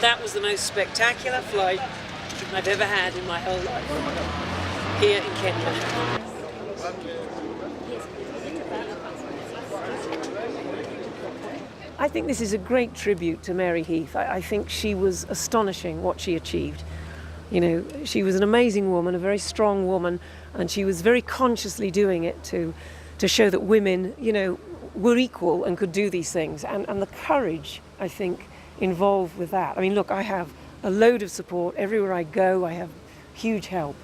That was the most spectacular flight I've ever had in my whole life, here in Kenya. I think this is a great tribute to Mary Heath. I think she was astonishing what she achieved. You know, she was an amazing woman, a very strong woman, and she was very consciously doing it to show that women, you know, were equal and could do these things. And the courage, I think, involved with that. I mean, look, I have a load of support. Everywhere I go, I have huge help.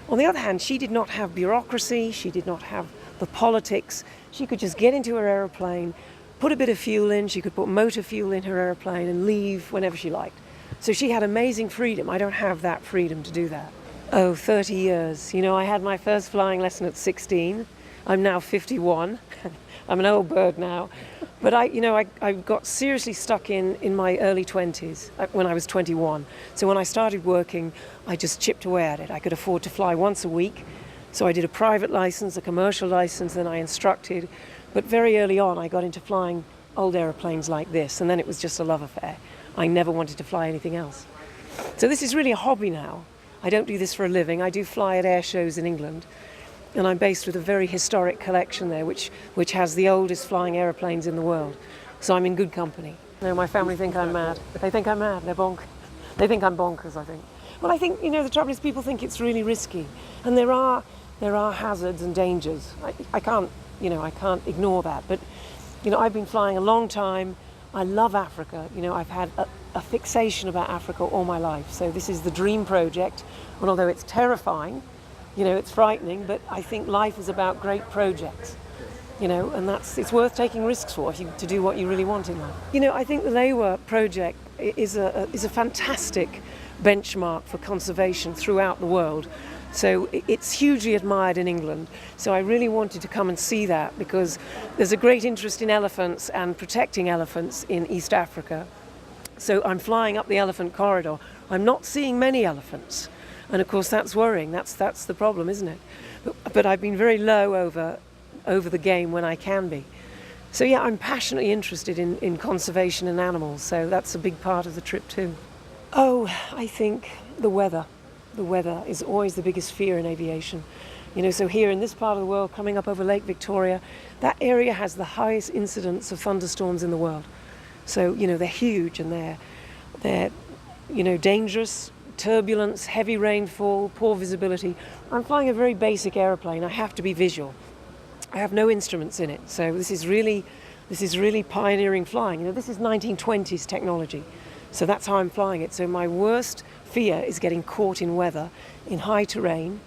On the other hand, she did not have bureaucracy. She did not have the politics. She could just get into her aeroplane, put a bit of fuel in. She could put motor fuel in her aeroplane and leave whenever she liked. So she had amazing freedom. I don't have that freedom to do that. Oh, 30 years. You know, I had my first flying lesson at 16. I'm now 51. I'm an old bird now. But I got seriously stuck in my early 20s when I was 21. So when I started working, I just chipped away at it. I could afford to fly once a week. So I did a private license, a commercial license, then I instructed. But very early on, I got into flying old aeroplanes like this, and then it was just a love affair. I never wanted to fly anything else. So this is really a hobby now. I don't do this for a living. I do fly at air shows in England, and I'm based with a very historic collection there, which has the oldest flying aeroplanes in the world. So I'm in good company. No, my family think I'm mad. They think I'm mad. They think I'm bonkers, I think. Well, I think, you know, the trouble is people think it's really risky, and there are hazards and dangers. I can't ignore that. But, you know, I've been flying a long time. I love Africa. You know, I've had a fixation about Africa all my life. So this is the dream project. And although it's terrifying, you know, it's frightening, but I think life is about great projects, you know, and it's worth taking risks for to do what you really want in life. You know, I think the Lewa project is a fantastic benchmark for conservation throughout the world. So it's hugely admired in England. So I really wanted to come and see that because there's a great interest in elephants and protecting elephants in East Africa. So I'm flying up the elephant corridor. I'm not seeing many elephants. And of course that's worrying. That's the problem, isn't it? But I've been very low over the game when I can be. So yeah, I'm passionately interested in conservation and animals. So that's a big part of the trip too. Oh, I think the weather. The weather is always the biggest fear in aviation. You know, so here in this part of the world, coming up over Lake Victoria, that area has the highest incidence of thunderstorms in the world. So, you know, they're huge and they're you know, dangerous, turbulence, heavy rainfall, poor visibility. I'm flying a very basic aeroplane. I have to be visual. I have no instruments in it. So this is really pioneering flying. You know, this is 1920s technology. So that's how I'm flying it. So my worst fear is getting caught in weather, in high terrain.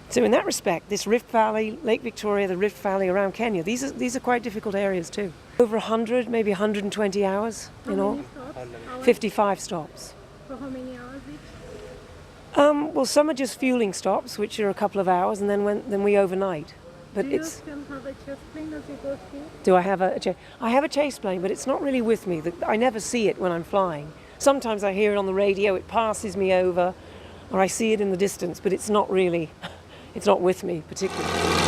So in that respect, this Rift Valley, Lake Victoria, the Rift Valley around Kenya, these are quite difficult areas too. Over 100, maybe 120 hours in all. 55 stops. For how many hours each? Well, some are just fueling stops, which are a couple of hours, and then we overnight. But Do you still have a chase plane as you go through? Do I have I have a chase plane, but it's not really with me. I never see it when I'm flying. Sometimes I hear it on the radio, it passes me over, or I see it in the distance, but it's not with me particularly.